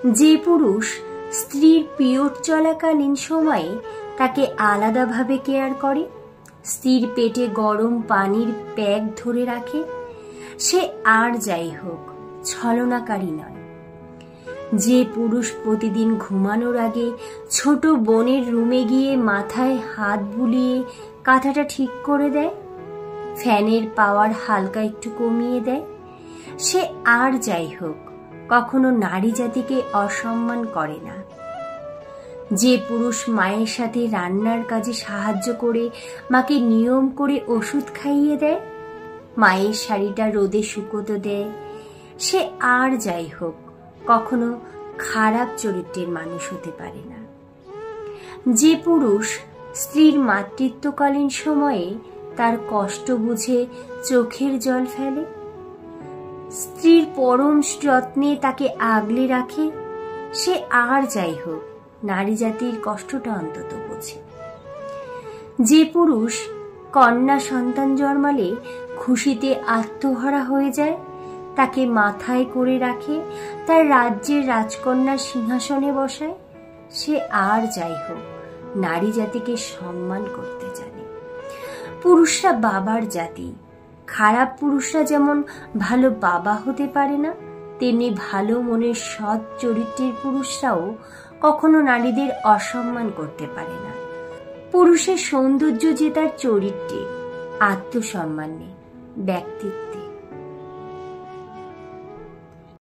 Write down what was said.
যে পুরুষ স্ত্রীর পিরিয়ড চলাকালীন সময়ে তাকে আলাদাভাবে কেয়ার করে, স্ত্রীর পেটে গরম পানির প্যাক ধরে রাখে, সে আর যাই হোক ছলনাকারী নয়। যে পুরুষ প্রতিদিন ঘুমানোর আগে ছোট বোনের রুমে গিয়ে মাথায় হাত বুলিয়ে কাঁথাটা ঠিক করে দেয়, ফ্যানের পাওয়ার হালকা একটু কমিয়ে দেয়, সে আর যাই হোক কখনো নারী জাতিকে অসম্মান করে না। যে পুরুষ মায়ের সাথে রান্নার কাজে সাহায্য করে মাকে নিয়ম করে ওষুধ খাইয়ে দেয়, মায়ের শাড়িটা রোদে শুকোতে দেয়, সে আর যাই হোক কখনো খারাপ চরিত্রের মানুষ হতে পারে না। যে পুরুষ স্ত্রীর মাতৃত্বকালীন সময়ে তার কষ্ট বুঝে চোখের জল ফেলে, স্ত্রীর পরম যত্নে তাকে আগলে রাখে, সে আর যাই হোক নারী জাতির কষ্টটা অন্তত বোঝে। যে পুরুষ কন্যা সন্তান জন্মালে খুশিতে আত্মহারা হয়ে যায়, তাকে মাথায় করে রাখে, তার রাজ্যের রাজকন্যার সিংহাসনে বসায়, সে আর যাই হোক নারী জাতিকে সম্মান করতে জানে। পুরুষরা বাবার জাতি। খারাপ পুরুষরা যেমন ভালো বাবা হতে পারে না, তেমনি ভালো মনের সৎ চরিত্রের পুরুষরাও কখনো নারীদের অসম্মান করতে পারে না। পুরুষের সৌন্দর্য যে তার চরিত্রে, আত্মসম্মানে, ব্যক্তিত্বে।